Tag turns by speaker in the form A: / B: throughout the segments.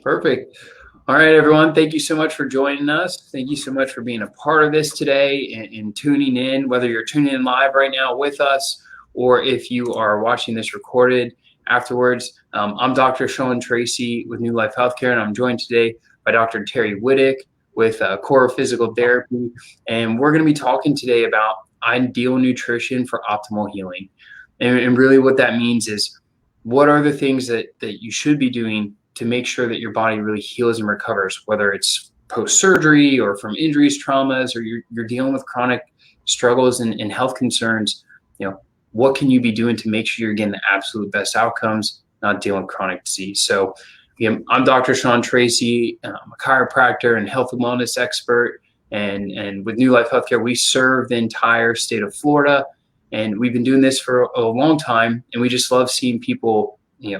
A: Perfect. All right, everyone. Thank you so much for joining us. Thank you so much for being a part of this today and tuning in, whether you're tuning in live right now with us or if you are watching this recorded afterwards. I'm Dr. Tracy with New Life Healthcare, and I'm joined today by Dr. Terri Widdick with CORA Physical Therapy. And we're going to be talking today about ideal nutrition for optimal healing. And really what that means is what are the things that you should be doing to make sure that your body really heals and recovers, whether it's post-surgery or from injuries, traumas, or you're dealing with chronic struggles and health concerns. What can you be doing to make sure you're getting the absolute best outcomes, not dealing with chronic disease? So I'm Dr. Tracy. I'm a chiropractor and health and wellness expert. And with New Life Healthcare, we serve the entire state of Florida. And we've been doing this for a long time. And we just love seeing people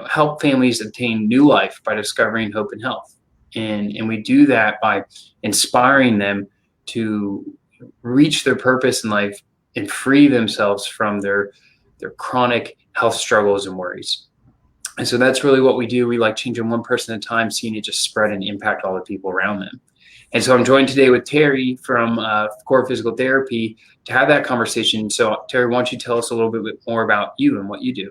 A: help families obtain new life by discovering hope and health. And we do that by inspiring them to reach their purpose in life and free themselves from their chronic health struggles and worries. And so that's really what we do. We like changing one person at a time, seeing it just spread and impact all the people around them. And so I'm joined today with Terri from CORA Physical Therapy to have that conversation. So Terri, why don't you tell us a little bit more about you and what you do?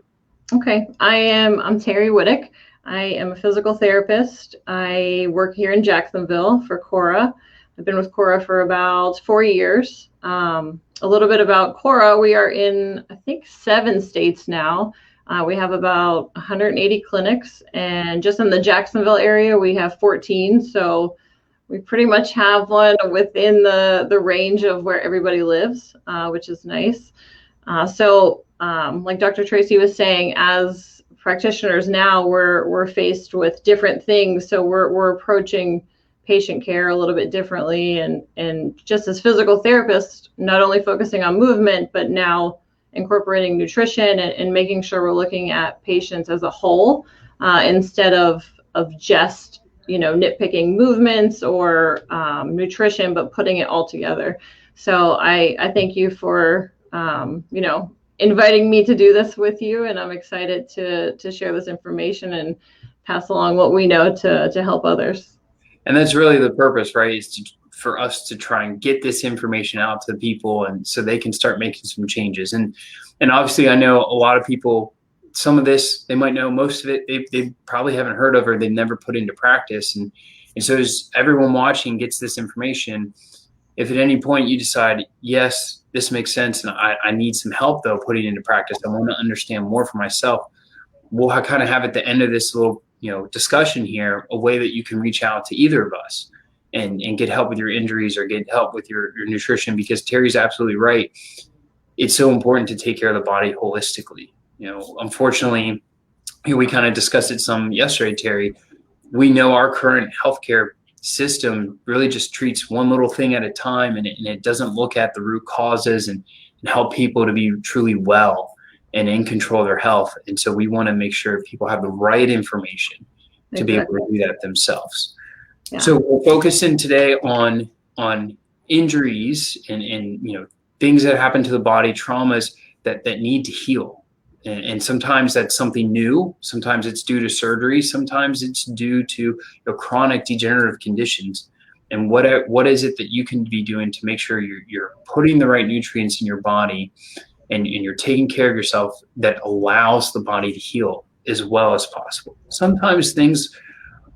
B: Okay, I'm Terri Widdick. I am a physical therapist. I work here in Jacksonville for CORA. I've been with CORA for about 4 years. A little bit about CORA. We are in, I think, 7 states now. We have about 180 clinics, and just in the Jacksonville area, we have 14. So we pretty much have one within the range of where everybody lives, which is nice. Like Dr. Tracy was saying, as practitioners now, we're faced with different things. So we're approaching patient care a little bit differently, and just as physical therapists, not only focusing on movement, but now incorporating nutrition and making sure we're looking at patients as a whole, instead of just nitpicking movements or nutrition, but putting it all together. So I thank you for inviting me to do this with you, and I'm excited to share this information and pass along what we know to help others.
A: And that's really the purpose, right? Is for us to try and get this information out to people, and so they can start making some changes. And obviously, I know a lot of people, some of this they might know, most of it they probably haven't heard of or they've never put into practice. And so as everyone watching gets this information, if at any point you decide, yes, this makes sense, and I need some help though putting into practice, I want to understand more for myself, we'll kind of have at the end of this little discussion here a way that you can reach out to either of us and get help with your injuries or get help with your nutrition, because Terri's absolutely right. It's so important to take care of the body holistically. Unfortunately, we kind of discussed it some yesterday, Terri. We know our current healthcare system really just treats one little thing at a time, and it doesn't look at the root causes and help people to be truly well and in control of their health. And so we want to make sure people have the right information to be able to do that themselves. Yeah. So we're focusing today on injuries and things that happen to the body, traumas that need to heal. And sometimes that's something new. Sometimes it's due to surgery. Sometimes it's due to chronic degenerative conditions. And what is it that you can be doing to make sure you're putting the right nutrients in your body and you're taking care of yourself that allows the body to heal as well as possible. Sometimes things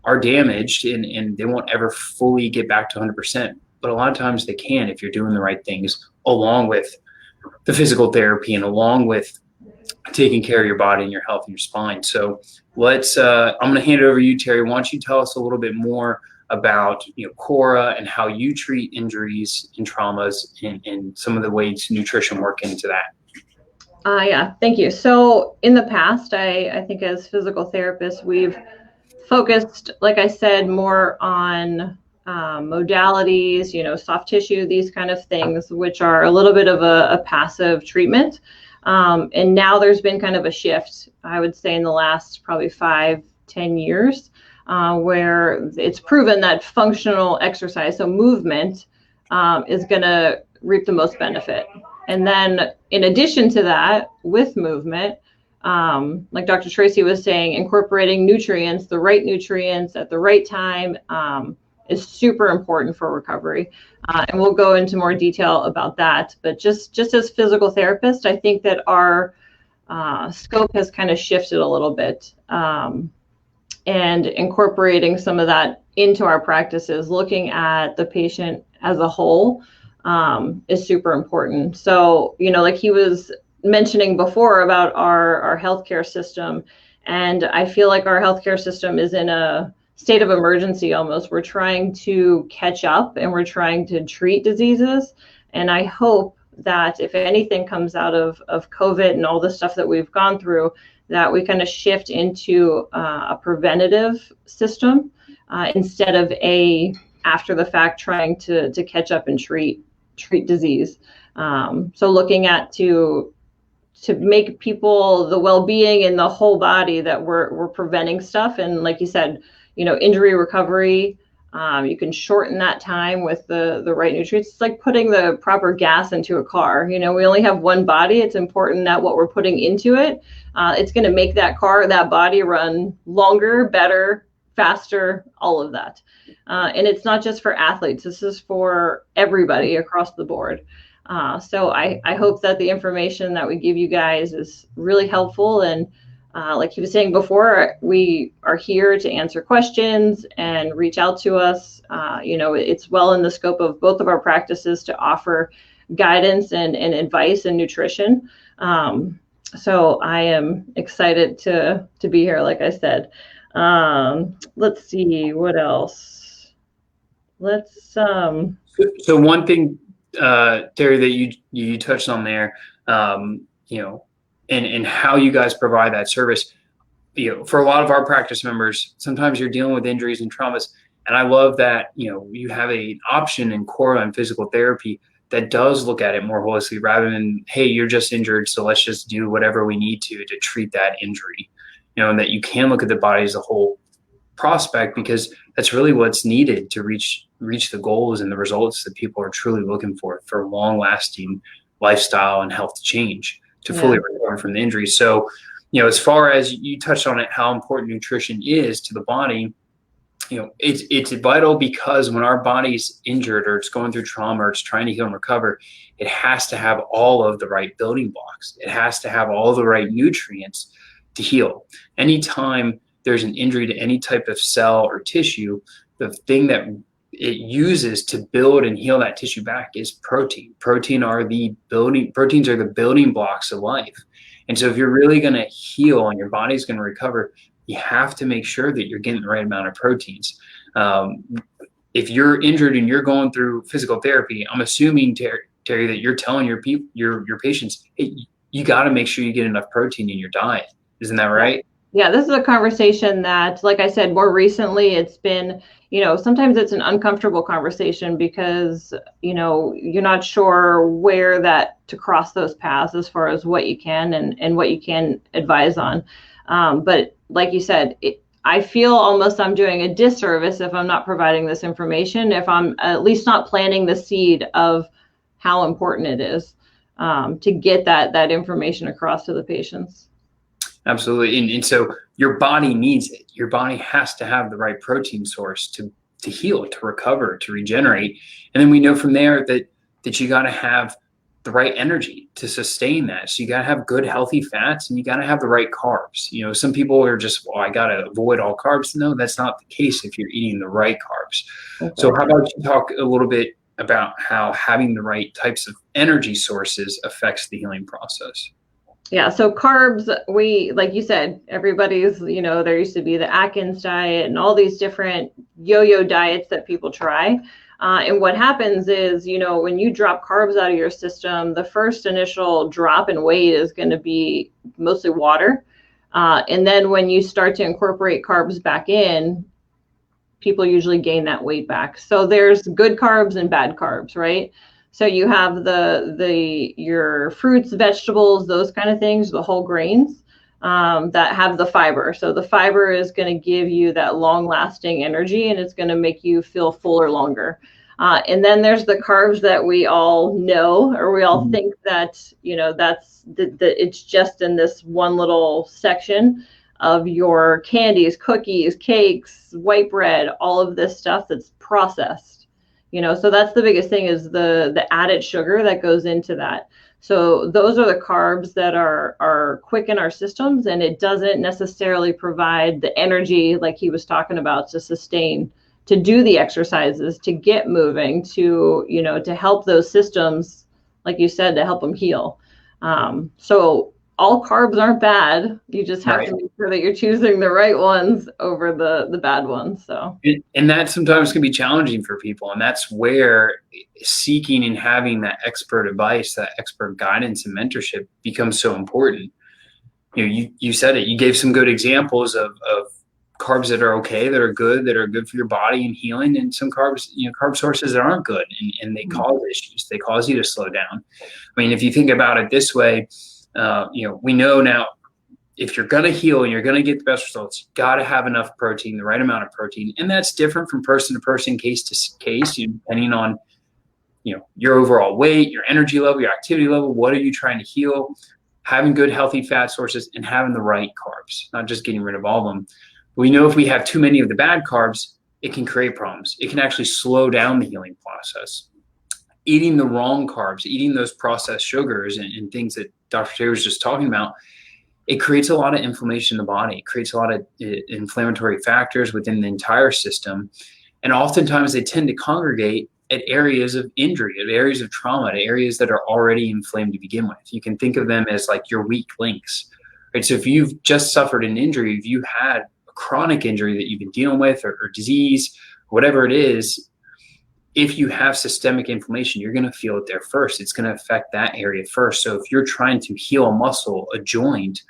A: are damaged and they won't ever fully get back to 100%. But a lot of times they can if you're doing the right things, along with the physical therapy and along with taking care of your body and your health and your spine. So I'm going to hand it over to you, Terri. Why don't you tell us a little bit more about CORA and how you treat injuries and traumas and some of the ways nutrition work into that.
B: Yeah, thank you. So in the past, I think as physical therapists, we've focused, like I said, more on modalities, soft tissue, these kind of things, which are a little bit of a passive treatment. And now there's been kind of a shift, I would say, in the last probably 5-10 years, where it's proven that functional exercise, so movement, is going to reap the most benefit. And then in addition to that, with movement, like Dr. Tracy was saying, incorporating nutrients, the right nutrients at the right time, is super important for recovery. And we'll go into more detail about that. But just as physical therapists, I think that our scope has kind of shifted a little bit, and incorporating some of that into our practices, looking at the patient as a whole, is super important. So, like he was mentioning before about our healthcare system, and I feel like our healthcare system is in a state of emergency almost. We're trying to catch up and we're trying to treat diseases. And I hope that if anything comes out of COVID and all the stuff that we've gone through, that we kind of shift into a preventative system, instead of a after the fact trying to catch up and treat disease. So looking at to make people the well-being in the whole body, that we're preventing stuff. And like you said, injury recovery, you can shorten that time with the right nutrients. It's like putting the proper gas into a car. We only have one body. It's important that what we're putting into it, it's going to make that body run longer, better, faster, all of that. And it's not just for athletes. This is for everybody across the board. So I hope that the information that we give you guys is really helpful. And like he was saying before, we are here to answer questions and reach out to us. It's well in the scope of both of our practices to offer guidance and advice and nutrition. So I am excited to be here, like I said. Let's see, what else?
A: So one thing, Terri, that you touched on there, and how you guys provide that service. For a lot of our practice members, sometimes you're dealing with injuries and traumas, and I love that you have an option in CORA and physical therapy that does look at it more holistically, rather than, hey, you're just injured, so let's just do whatever we need to treat that injury. And that you can look at the body as a whole prospect, because that's really what's needed to reach the goals and the results that people are truly looking for long-lasting lifestyle and health change to fully recover from the injury. So, as far as you touched on it, how important nutrition is to the body, it's vital, because when our body's injured or it's going through trauma or it's trying to heal and recover, it has to have all of the right building blocks. It has to have all the right nutrients to heal. Anytime there's an injury to any type of cell or tissue, the thing that it uses to build and heal that tissue back is protein. Proteins are the building blocks of life. And so if you're really going to heal and your body's going to recover, you have to make sure that you're getting the right amount of proteins. If you're injured and you're going through physical therapy, I'm assuming, Terri, that you're telling your patients, hey, you got to make sure you get enough protein in your diet. Isn't that right?
B: Yeah, this is a conversation that, like I said, more recently, it's been, sometimes it's an uncomfortable conversation, because, you're not sure where to cross those paths as far as what you can and what you can advise on. But like you said, I feel almost I'm doing a disservice if I'm not providing this information, if I'm at least not planting the seed of how important it is to get that information across to the patients.
A: Absolutely. And so your body needs it. Your body has to have the right protein source to heal, to recover, to regenerate. And then we know from there that you got to have the right energy to sustain that. So you got to have good, healthy fats, and you got to have the right carbs. Some people are just, well, I got to avoid all carbs. No, that's not the case if you're eating the right carbs. Okay. So how about you talk a little bit about how having the right types of energy sources affects the healing process?
B: Yeah, so carbs, like you said, everybody's, there used to be the Atkins diet and all these different yo-yo diets that people try. And what happens is, when you drop carbs out of your system, the first initial drop in weight is going to be mostly water. And then when you start to incorporate carbs back in, people usually gain that weight back. So there's good carbs and bad carbs, right? So you have your fruits, vegetables, those kind of things, the whole grains that have the fiber. So the fiber is going to give you that long-lasting energy, and it's going to make you feel fuller longer. And then there's the carbs that we all know, or we all
A: Mhm.
B: think that, that's it's just in this one little section of your candies, cookies, cakes, white bread, all of this stuff that's processed. So that's the biggest thing, is the added sugar that goes into that. So those are the carbs that are quick in our systems, and it doesn't necessarily provide the energy like he was talking about to sustain, to do the exercises, to get moving, to help those systems, like you said, to help them heal. So all carbs aren't bad. You just have
A: Right.
B: to make sure that you're choosing the right ones over the bad ones. So
A: And that sometimes can be challenging for people. And that's where seeking and having that expert advice, that expert guidance and mentorship becomes so important. You said it, you gave some good examples of carbs that are okay, that are good for your body and healing, and some carbs, carb sources that aren't good, and they cause issues. They cause you to slow down. I mean, if you think about it this way, we know now, if you're going to heal and you're going to get the best results, you got to have enough protein, the right amount of protein. And that's different from person to person, case to case, depending on, your overall weight, your energy level, your activity level. What are you trying to heal? Having good, healthy fat sources and having the right carbs, not just getting rid of all of them. We know if we have too many of the bad carbs, it can create problems. It can actually slow down the healing process. Eating the wrong carbs, eating those processed sugars and things that Dr. Terri was just talking about, it creates a lot of inflammation in the body. It creates a lot of inflammatory factors within the entire system. And oftentimes they tend to congregate at areas of injury, at areas of trauma, at areas that are already inflamed to begin with. You can think of them as like your weak links, right? So if you've just suffered an injury, if you had a chronic injury that you've been dealing with, or disease, whatever it is, if you have systemic inflammation, you're going to feel it there first. It's going to affect that area first. So if you're trying to heal a muscle, a joint,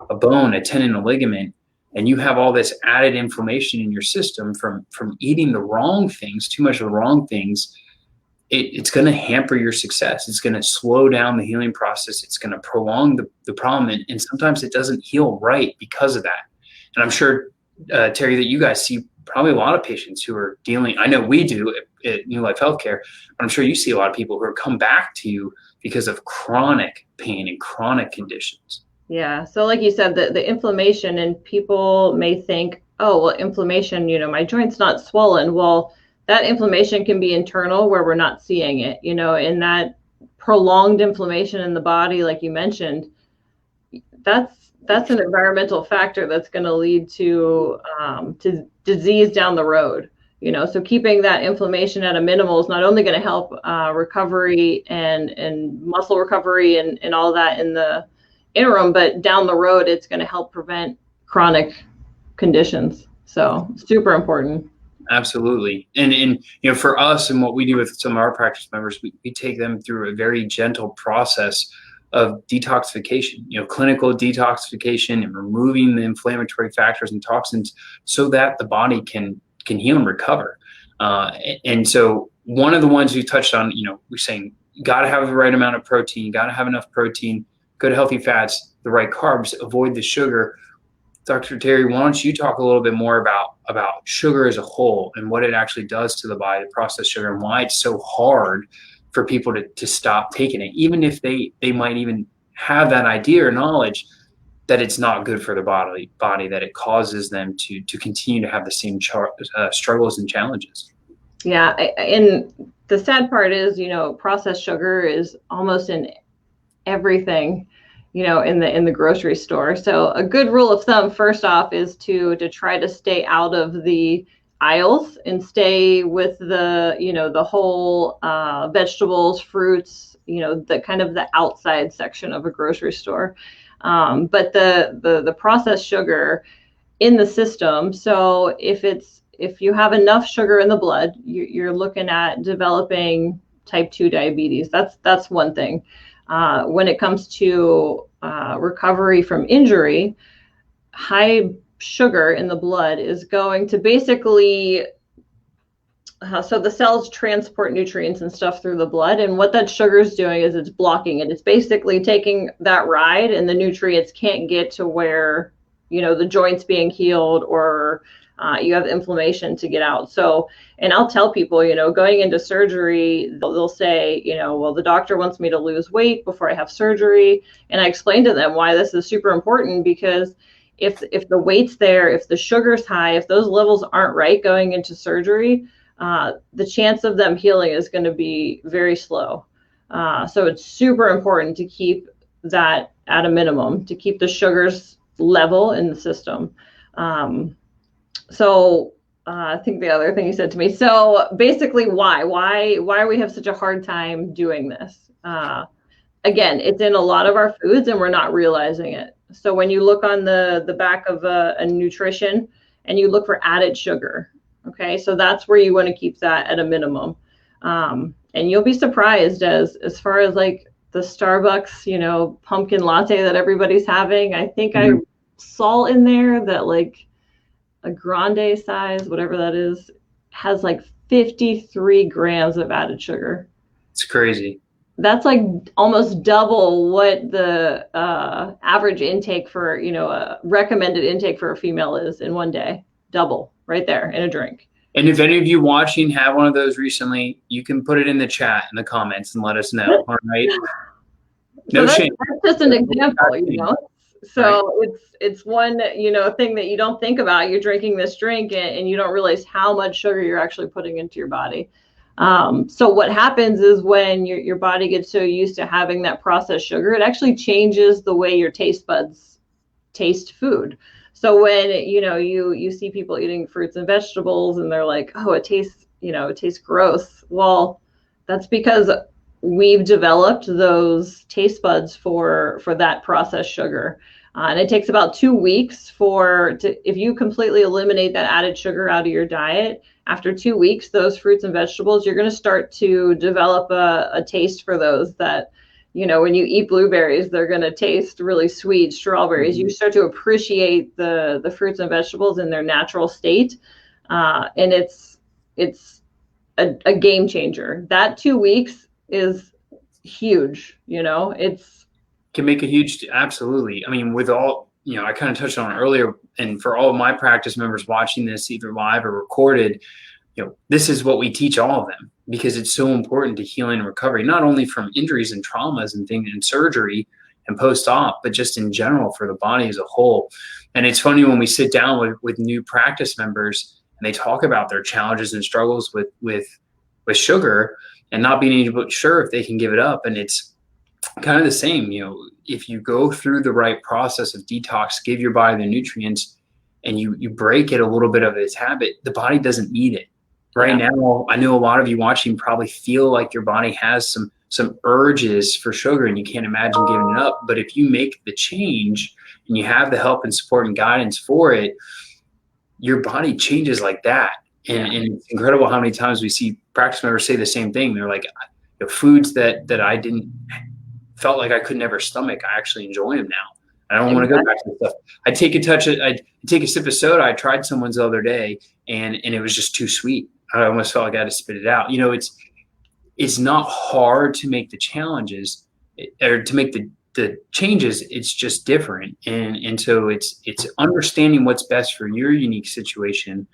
A: a bone, a tendon, a ligament, and you have all this added inflammation in your system from eating the wrong things, too much of the wrong things, it's going to hamper your success. It's going to slow down the healing process. It's going to prolong the problem. And sometimes it doesn't heal right because of that. And I'm sure, Terri, that you guys see probably a lot of patients who are dealing, I know we do at New Life Healthcare, but I'm sure you see a lot of people who are come back to you because of chronic pain and chronic conditions.
B: yeah. So like you said, the inflammation, and people may think, oh, well, inflammation, my joint's not swollen. Well, that inflammation can be internal where we're not seeing it, and that prolonged inflammation in the body, like you mentioned, that's an environmental factor that's going to lead to disease down the road. So keeping that inflammation at a minimal is not only going to help recovery and muscle recovery and all that in the interim, but down the road, it's going to help prevent chronic conditions. So super important.
A: Absolutely. And for us, and what we do with some of our practice members, we take them through a very gentle process of detoxification, clinical detoxification, and removing the inflammatory factors and toxins so that the body can heal and recover. And so one of the ones we touched on, we're saying you got to have the right amount of protein, you got to have enough protein, good healthy fats, the right carbs, avoid the sugar. Dr. Terri, why don't you talk a little bit more about sugar as a whole and what it actually does to the body, the processed sugar, and why it's so hard for people to stop taking it, even if they might even have that idea or knowledge that it's not good for the body, that it causes them to continue to have the same struggles and challenges.
B: Yeah. And the sad part is, processed sugar is almost in everything, in the grocery store. So a good rule of thumb, first off, is to try to stay out of the aisles and stay with the whole vegetables, fruits, the kind of the outside section of a grocery store. But the processed sugar in the system. So if you have enough sugar in the blood, you're looking at developing type 2 diabetes. That's one thing. When it comes to recovery from injury, high sugar in the blood is going to basically, so the cells transport nutrients and stuff through the blood, and what that sugar is doing is it's blocking it. It's basically taking that ride, and the nutrients can't get to where, the joint's being healed, or you have inflammation to get out. So, and I'll tell people, going into surgery, they'll say, well, the doctor wants me to lose weight before I have surgery. And I explain to them why this is super important, because if the weight's there, if the sugar's high, if those levels aren't right going into surgery, the chance of them healing is going to be very slow. So it's super important to keep that at a minimum, to keep the sugars level in the system. I think the other thing you said to me, so basically why we have such a hard time doing this? Again, it's in a lot of our foods and we're not realizing it. So when you look on the back of a nutrition and you look for added sugar, okay, so that's where you want to keep that at a minimum. And you'll be surprised as far as like the Starbucks, pumpkin latte that everybody's having. I think I saw in there that like a grande size, whatever that is, has like 53 grams of added sugar.
A: It's crazy.
B: That's like almost double what the average intake for, a recommended intake for a female is in one day. Double right there in a drink.
A: And if any of you watching have one of those recently, you can put it in the chat in the comments and let us know. All right.
B: No shame. That's just an example, So right. It's one, thing that you don't think about. You're drinking this drink and you don't realize how much sugar you're actually putting into your body. So what happens is when your body gets so used to having that processed sugar, it actually changes the way your taste buds taste food. So when, you see people eating fruits and vegetables and they're like, oh, it tastes gross. Well, that's because we've developed those taste buds for that processed sugar. And it takes about 2 weeks if you completely eliminate that added sugar out of your diet, after 2 weeks, those fruits and vegetables, you're going to start to develop a taste for those that, when you eat blueberries, they're going to taste really sweet. Strawberries, you start to appreciate the fruits and vegetables in their natural state. And it's a game changer. That 2 weeks is huge,
A: can make a huge, absolutely. I mean, with all, I kind of touched on it earlier, and for all of my practice members watching this either live or recorded, this is what we teach all of them, because it's so important to healing and recovery, not only from injuries and traumas and things in surgery and post-op, but just in general for the body as a whole. And it's funny when we sit down with new practice members and they talk about their challenges and struggles with sugar and not being sure if they can give it up. And it's kind of the same, if you go through the right process of detox, give your body the nutrients, and you break it a little bit of its habit, the body doesn't need it. Right now, I know a lot of you watching probably feel like your body has some urges for sugar and you can't imagine giving it up. But if you make the change and you have the help and support and guidance for it, your body changes like that. And it's incredible how many times we see practice members say the same thing. They're like, foods that I felt like I could never stomach, I actually enjoy them now. I don't want to go back to stuff. I take a sip of soda. I tried someone's the other day and it was just too sweet. I almost felt like I had to spit it out. It's not hard to make the challenges or to make the changes. It's just different. And so it's understanding what's best for your unique situation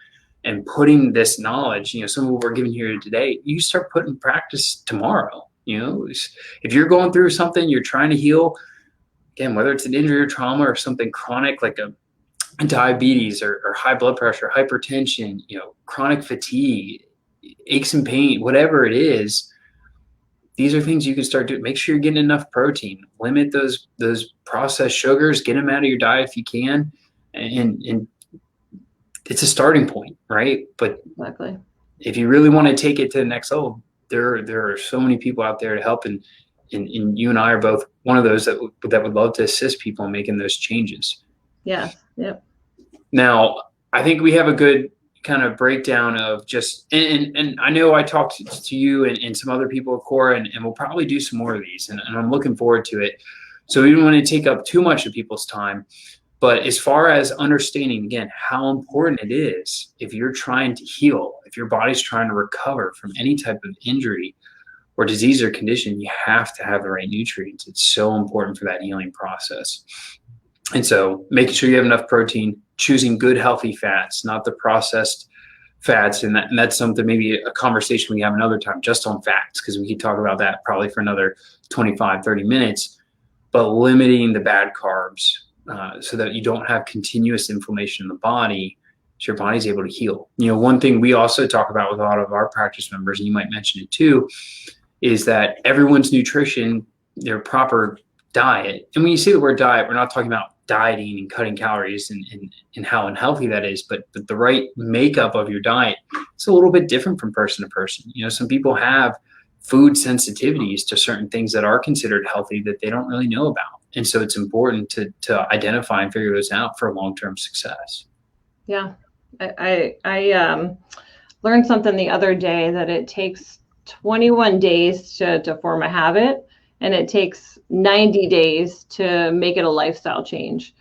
A: and putting this knowledge, some of what we're giving here today, you start putting in practice tomorrow. If you're going through something, you're trying to heal, again, whether it's an injury or trauma or something chronic like a diabetes or high blood pressure, hypertension, chronic fatigue, aches and pain, whatever it is, these are things you can start doing. Make sure you're getting enough protein, limit those processed sugars, get them out of your diet if you can. And it's a starting point, right? But
B: exactly.
A: If you really want to take it to the next level, there are so many people out there to help, and you and I are both one of those that would love to assist people in making those changes.
B: Yeah. Yep.
A: Now, I think we have a good kind of breakdown of just, and I know I talked to you and some other people at CORA, and we'll probably do some more of these, and I'm looking forward to it. So we don't want to take up too much of people's time. But as far as understanding, again, how important it is if you're trying to heal, if your body's trying to recover from any type of injury or disease or condition, you have to have the right nutrients. It's so important for that healing process. And so making sure you have enough protein, choosing good, healthy fats, not the processed fats. And that's something, maybe a conversation we have another time just on fats, because we could talk about that probably for another 25, 30 minutes, but limiting the bad carbs so that you don't have continuous inflammation in the body, so your body's able to heal. One thing we also talk about with a lot of our practice members, and you might mention it too, is that everyone's nutrition, their proper diet. And when you say the word diet, we're not talking about dieting and cutting calories and how unhealthy that is, but the right makeup of your diet is a little bit different from person to person. Some people have food sensitivities to certain things that are considered healthy that they don't really know about. And so it's important to identify and figure those out for long-term success.
B: Yeah. I learned something the other day, that it takes 21 days to form a habit, and it takes 90 days to make it a lifestyle change.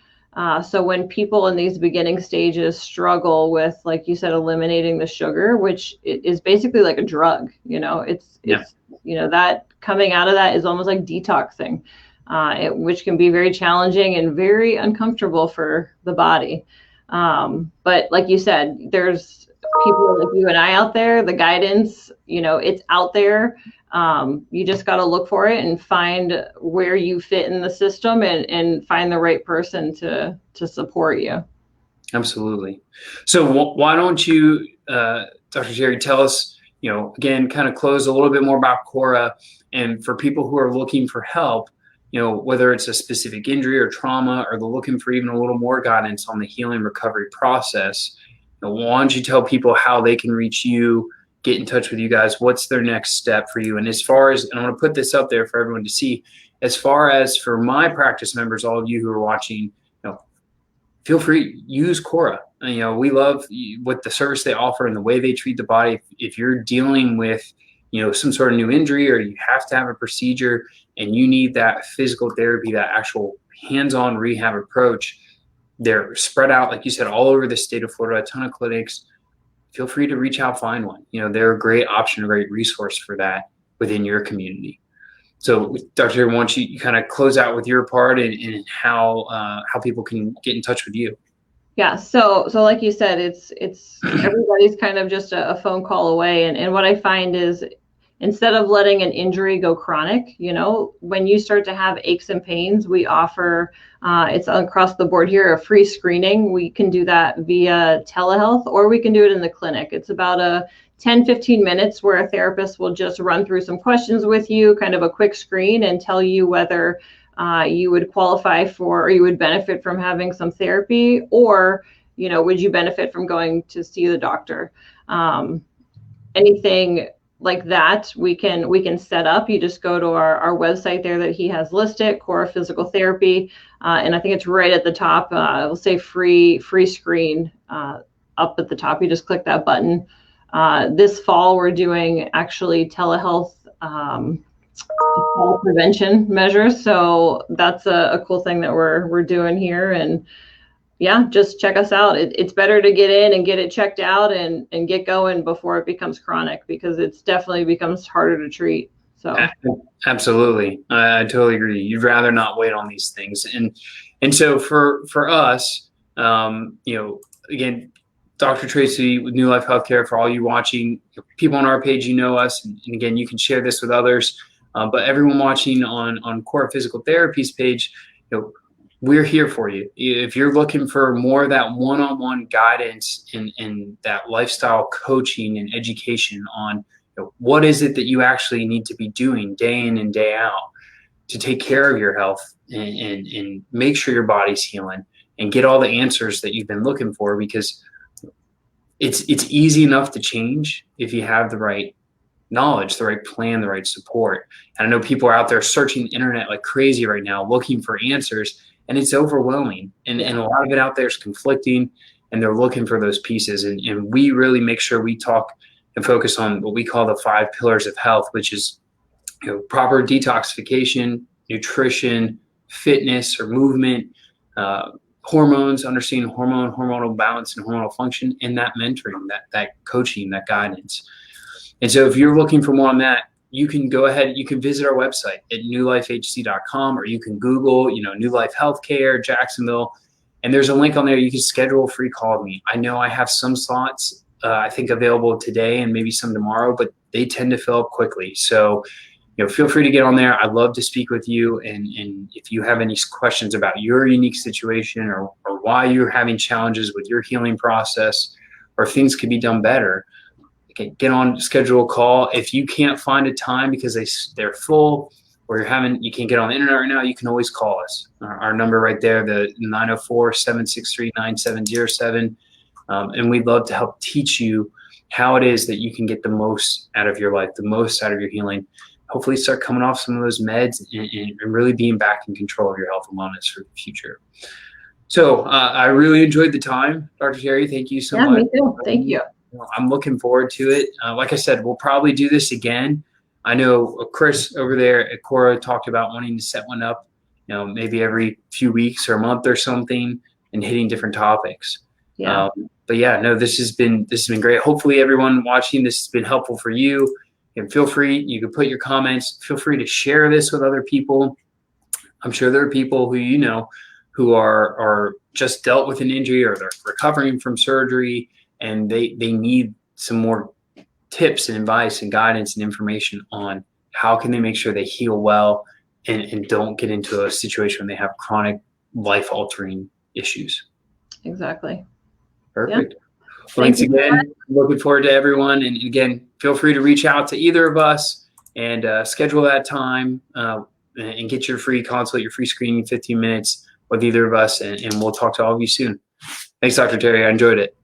B: So when people in these beginning stages struggle with, like you said, eliminating the sugar, which is basically like a drug, it's that coming out of that is almost like detoxing, which can be very challenging and very uncomfortable for the body. But like you said, there's people like you and I out there, the guidance, it's out there. You just got to look for it and find where you fit in the system, and find the right person to support you.
A: Absolutely. So why don't you, Dr. Terri, tell us, again, kind of close a little bit more about CORA, and for people who are looking for help, whether it's a specific injury or trauma, or they're looking for even a little more guidance on the healing recovery process, why don't you tell people how they can reach you, get in touch with you guys? What's their next step for you? And as far as, and I'm going to put this up there for everyone to see, as far as for my practice members, all of you who are watching, feel free, use CORA. We love what the service they offer and the way they treat the body. If you're dealing with, some sort of new injury, or you have to have a procedure and you need that physical therapy, that actual hands-on rehab approach, they're spread out, like you said, all over the state of Florida, a ton of clinics. Feel free to reach out, find one. They're a great option, a great resource for that within your community. So, Dr. Terri, why don't you kind of close out with your part and how people can get in touch with you?
B: Yeah. So like you said, it's everybody's kind of just a phone call away. And what I find is, instead of letting an injury go chronic, when you start to have aches and pains, we offer, it's across the board here, a free screening. We can do that via telehealth, or we can do it in the clinic. It's about a 10-15 minutes where a therapist will just run through some questions with you, kind of a quick screen, and tell you whether you would qualify for, or you would benefit from having some therapy, or, would you benefit from going to see the doctor? Anything like that, we can set up. You just go to our website there that he has listed, CORA Physical Therapy, and I think it's right at the top. It'll say free screen up at the top. You just click that button. This fall, we're doing actually telehealth fall prevention measures, so that's a cool thing that we're doing here. And yeah, just check us out. It's better to get in and get it checked out and get going before it becomes chronic, because it's definitely becomes harder to treat. So
A: absolutely, I totally agree. You'd rather not wait on these things, and so for us, again, Dr. Tracy with New Life Healthcare, for all you watching, people on our page, us, and again, you can share this with others. But everyone watching on CORA Physical Therapy's page, we're here for you. If you're looking for more of that one-on-one guidance and that lifestyle coaching and education on what is it that you actually need to be doing day in and day out to take care of your health and make sure your body's healing and get all the answers that you've been looking for, because it's easy enough to change if you have the right knowledge, the right plan, the right support. And I know people are out there searching the internet like crazy right now, looking for answers, and it's overwhelming. And a lot of it out there is conflicting, and they're looking for those pieces. And we really make sure we talk and focus on what we call the 5 pillars of health, which is proper detoxification, nutrition, fitness or movement, hormones, understanding hormonal balance and hormonal function, and that mentoring, that coaching, that guidance. And so if you're looking for more on that, you can go ahead, you can visit our website at newlifehc.com, or you can Google, New Life Healthcare, Jacksonville, And there's a link on there. You can schedule a free call with me. I know I have some slots, I think, available today and maybe some tomorrow, but they tend to fill up quickly. So, feel free to get on there. I'd love to speak with you. And if you have any questions about your unique situation or why you're having challenges with your healing process or things could be done better, get on, schedule a call. If you can't find a time because they're full or you can't get on the internet right now, you can always call us. Our number right there, the 904-763-9707. And we'd love to help teach you how it is that you can get the most out of your life, the most out of your healing. Hopefully start coming off some of those meds and really being back in control of your health and wellness for the future. So I really enjoyed the time, Dr. Terri. Thank you so much.
B: Me too. Thank you.
A: I'm looking forward to it. Like I said, we'll probably do this again. I know Chris over there at CORA talked about wanting to set one up, maybe every few weeks or a month or something, and hitting different topics.
B: Yeah.
A: But yeah, no, this has been great. Hopefully everyone watching this has been helpful for you. And feel free, you can put your comments, feel free to share this with other people. I'm sure there are people who are just dealt with an injury or they're recovering from surgery and they need some more tips and advice and guidance and information on how can they make sure they heal well and don't get into a situation when they have chronic life-altering issues.
B: Exactly.
A: Perfect. Yeah. Well, thanks again. Looking forward to everyone. And again, feel free to reach out to either of us and schedule that time and get your free consult, your free screening, 15 minutes with either of us. And we'll talk to all of you soon. Thanks, Dr. Terri. I enjoyed it.